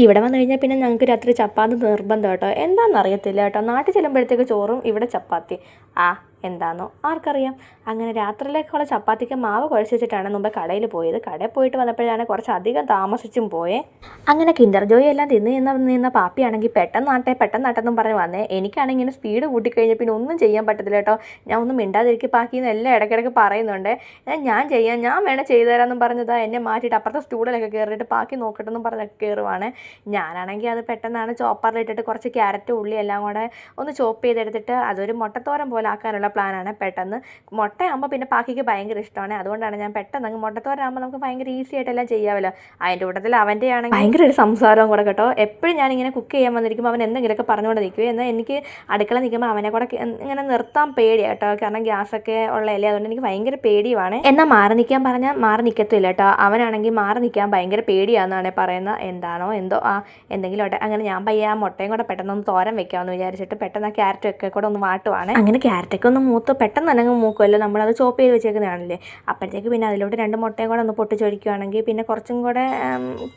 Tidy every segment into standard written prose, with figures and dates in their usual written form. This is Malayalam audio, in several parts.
ഇവിടെ വന്നു കഴിഞ്ഞാൽ പിന്നെ ഞങ്ങൾക്ക് രാത്രി ചപ്പാത്തി നിർബന്ധം കേട്ടോ. എന്താണെന്ന് അറിയത്തില്ല കേട്ടോ. നാട്ടിൽ ചെല്ലുമ്പോഴത്തേക്ക് ചോറും ഇവിടെ ചപ്പാത്തി. എന്താണെന്നോ ആർക്കറിയാം. അങ്ങനെ രാത്രിയിലേക്കുള്ള ചപ്പാത്തിക്ക് മാവ് കുഴച്ച് വെച്ചിട്ടാണ് മുമ്പ് കടയിൽ പോയത്. കടയിൽ പോയിട്ട് വന്നപ്പോഴാണ് കുറച്ചധികം താമസിച്ചും പോയേ. അങ്ങനെ കിൻഡർ ജോയി എല്ലാം നിന്ന പാപ്പിയാണെങ്കിൽ പെട്ടെന്ന് പറഞ്ഞ് വന്നേ. എനിക്കാണെങ്കിൽ ഇങ്ങനെ സ്പീഡ് കൂട്ടിക്കഴിഞ്ഞാൽ പിന്നെ ഒന്നും ചെയ്യാൻ പറ്റത്തില്ല കേട്ടോ. ഞാൻ ഒന്നും മിണ്ടാതിരിക്കും പാക്കിന്ന് എല്ലാം ഇടയ്ക്കിടയ്ക്ക് പറയുന്നുണ്ട്. ഞാൻ വേണേൽ ചെയ്തു തരാമെന്നും പറഞ്ഞതാ എന്നെ മാറ്റിയിട്ട് അപ്പുറത്തെ സ്റ്റൂഡിലൊക്കെ കയറിയിട്ട് പാക്കി നോക്കട്ടെന്നും പറഞ്ഞൊക്കെ കയറുവാണ്. ഞാനാണെങ്കിൽ അത് പെട്ടെന്നാണ് ചോപ്പറിലിട്ടിട്ട് കുറച്ച് ക്യാരറ്റ് ഉള്ളി എല്ലാം കൂടെ ഒന്ന് ചോപ്പ് ചെയ്തെടുത്തിട്ട് അതൊരു മുട്ടത്തോരൻ പോലെ ആക്കാനുള്ള പ്ലാനാണ്. പെട്ടെന്ന് മുട്ടയാകുമ്പോൾ പിന്നെ പാക്കിക്ക് ഭയങ്കര ഇഷ്ടമാണ്. അതുകൊണ്ടാണ് ഞാൻ പെട്ടെന്ന് അങ്ങ് മുട്ടത്തോരാകുമ്പോൾ നമുക്ക് ഭയങ്കര ഈസി ആയിട്ടെല്ലാം ചെയ്യാമല്ലോ. അതിൻ്റെ കൂട്ടത്തിൽ അവൻ്റെ ആണെങ്കിൽ ഭയങ്കര ഒരു സംസാരവും കൂടെ കേട്ടോ. എപ്പോഴും ഞാനിങ്ങനെ കുക്ക് ചെയ്യാൻ വന്നിരിക്കുമ്പോൾ അവൻ എന്തെങ്കിലുമൊക്കെ പറഞ്ഞുകൊണ്ട് നിൽക്കുക. എന്നാൽ എനിക്ക് അടുക്കള നിൽക്കുമ്പോൾ അവനെ കൂടെ ഇങ്ങനെ നിർത്താൻ പേടിയാണ് കേട്ടോ. കാരണം ഗ്യാസൊക്കെ ഉള്ളതല്ലേ, അതുകൊണ്ട് എനിക്ക് ഭയങ്കര പേടിയുമാണ്. എന്നാൽ മാറി നിൽക്കാൻ പറഞ്ഞാൽ മാറി നിൽക്കത്തില്ല കേട്ടോ. അവനാണെങ്കിൽ മാറി നിൽക്കാൻ ഭയങ്കര പേടിയാണെന്നാണ് പറയുന്നത്. എന്താണോ എന്തോ എന്തെങ്കിലും ആട്ടെ. അങ്ങനെ ഞാൻ പയ്യെ ആ മുട്ടയും കൂടെ പെട്ടെന്നൊന്ന് തോരൻ വെക്കാമെന്ന് വിചാരിച്ചിട്ട് പെട്ടെന്ന് ആ ക്യാരറ്റൊക്കെ കൂടെ ഒന്ന് വാട്ടുവാണ്. അങ്ങനെ ക്യാരറ്റൊക്കെ ഒന്ന് മൂത്ത് പെട്ടെന്ന് തന്നെ മൂക്കുമല്ലോ, നമ്മളത് ചോപ്പ് ചെയ്ത് വെച്ചേക്കുന്നതാണല്ലേ. അപ്പോഴത്തേക്ക് പിന്നെ അതിലോട്ട് 2 മുട്ടയും കൂടെ ഒന്ന് പൊട്ടിച്ചൊഴിക്കുകയാണെങ്കിൽ പിന്നെ കുറച്ചും കൂടെ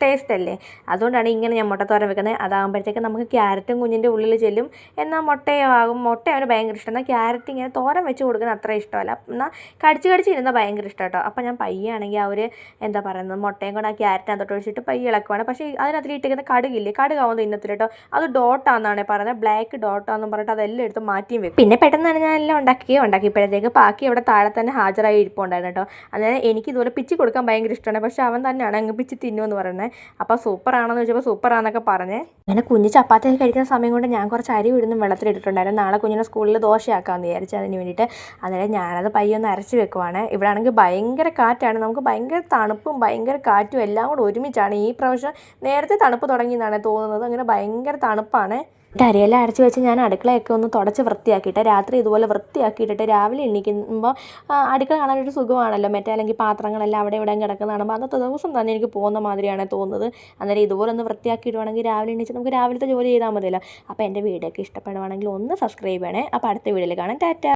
ടേസ്റ്റ് അല്ലേ. അതുകൊണ്ടാണ് ഇങ്ങനെ ഞാൻ മുട്ടത്തോരൻ വെക്കുന്നത്. അതാകുമ്പോഴത്തേക്ക് നമുക്ക് ക്യാരറ്റും കുഞ്ഞിൻ്റെ ഉള്ളിൽ ചെല്ലും, എന്നാൽ മുട്ടയാകും. മുട്ട അവന് ഭയങ്കര ഇഷ്ടം. എന്നാൽ ക്യാരറ്റ് ഇങ്ങനെ തോരൻ വെച്ച് കൊടുക്കുന്നത് അത്ര ഇഷ്ടമല്ല. എന്നാൽ കടിച്ച് ഇരുന്നാൽ ഭയങ്കര ഇഷ്ടം കേട്ടോ. അപ്പോൾ ഞാൻ പയ്യാണെങ്കിൽ എന്താ പറയുന്നത് മുട്ടയും കൂടെ ആ ക്യാരറ്റിനകത്തോട്ട് ഒഴിച്ചിട്ട് പയ്യെ ഇളക്കുവാണ്. പക്ഷേ അതിനകത്ത് ഇട്ടിരിക്കുന്ന കടുകില്ലേ, കടുകാവുന്ന തിന്നത്തില്ല കേട്ടോ. അത് ഡോട്ടാണെന്നാണ് പറയുന്നത്, ബ്ലാക്ക് ഡോട്ടാണെന്ന് പറഞ്ഞിട്ട് അതെല്ലാം എടുത്ത് മാറ്റിയും വെക്കും. പിന്നെ പെട്ടെന്ന് തന്നെ ഞാൻ എല്ലാം ഉണ്ടാക്കിയപ്പോഴത്തേക്ക് പാക്കി അവിടെ താഴെ തന്നെ ഹാജരായി ഇരിപ്പുണ്ടായിരുന്നു കേട്ടോ. അതായത് എനിക്ക് ഇതുപോലെ പിച്ചി കൊടുക്കാൻ ഭയങ്കര ഇഷ്ടമാണ്. പക്ഷേ അവൻ തന്നെയാണ് അങ്ങ് പിച്ചി തിന്നുമെന്ന് പറയുന്നത്. അപ്പോൾ സൂപ്പറാണെന്ന് ചോദിച്ചപ്പോൾ സൂപ്പറാണെന്നൊക്കെ പറഞ്ഞ് അങ്ങനെ കുഞ്ഞ് ചപ്പാത്തി കഴിക്കുന്ന സമയം കൊണ്ട് ഞാൻ കുറച്ച് അരി ഉഴുന്നും വെള്ളത്തിലിട്ടിട്ടുണ്ടായിരുന്നു. നാളെ കുഞ്ഞിനെ സ്കൂളിൽ ദോശയാക്കാമെന്ന് വിചാരിച്ചു. അതിന് വേണ്ടിയിട്ട് അന്നേരം ഞാനത് പയ്യൊന്ന് അരച്ച് വെക്കുവാണ്. ഇവിടെ ആണെങ്കിൽ ഭയങ്കര കാറ്റാണ്. നമുക്ക് ഭയങ്കര തണുപ്പും ഭയങ്കര കാറ്റും എല്ലാം കൂടെ ഒരുമിച്ചാണ്. ഈ പ്രാവശ്യം നേരത്തെ തണുപ്പ് തുടങ്ങിയെന്നാണ് തോന്നുന്നത്. അങ്ങനെ ഭയങ്കര തണുപ്പാണ്. അരിയെല്ലാം അരച്ച് വെച്ച് ഞാൻ അടുക്കളയൊക്കെ ഒന്ന് തുടച്ച് വൃത്തിയാക്കിയിട്ട് രാത്രി ഇതുപോലെ വൃത്തിയാക്കിയിട്ടിട്ട് രാവിലെ എണീക്കുമ്പോൾ അടുക്കള കാണാനൊരു സുഖമാണല്ലോ. അല്ലെങ്കിൽ പാത്രങ്ങളെല്ലാം അവിടെ ഇവിടെ കിടക്കുന്ന കാണുമ്പോൾ അന്നത്തെ ദിവസം തന്നെ എനിക്ക് പോകുന്ന മാതിരിയാണ് തോന്നുന്നത്. അന്നേരം ഇതുപോലെ ഒന്ന് വൃത്തിയാക്കിയിടുവാണെങ്കിൽ രാവിലെ എണീച്ച് നമുക്ക് രാവിലത്തെ ജോലി ചെയ്താൽ മതിയല്ലോ. അപ്പോൾ എൻ്റെ വീഡിയോ ഒക്കെ ഇഷ്ടപ്പെടുവാണെങ്കിൽ ഒന്ന് സബ്സ്ക്രൈബ് ചെയ്യണേ. അപ്പോൾ അടുത്ത വീഡിയോയിൽ കാണാം. ടാറ്റ.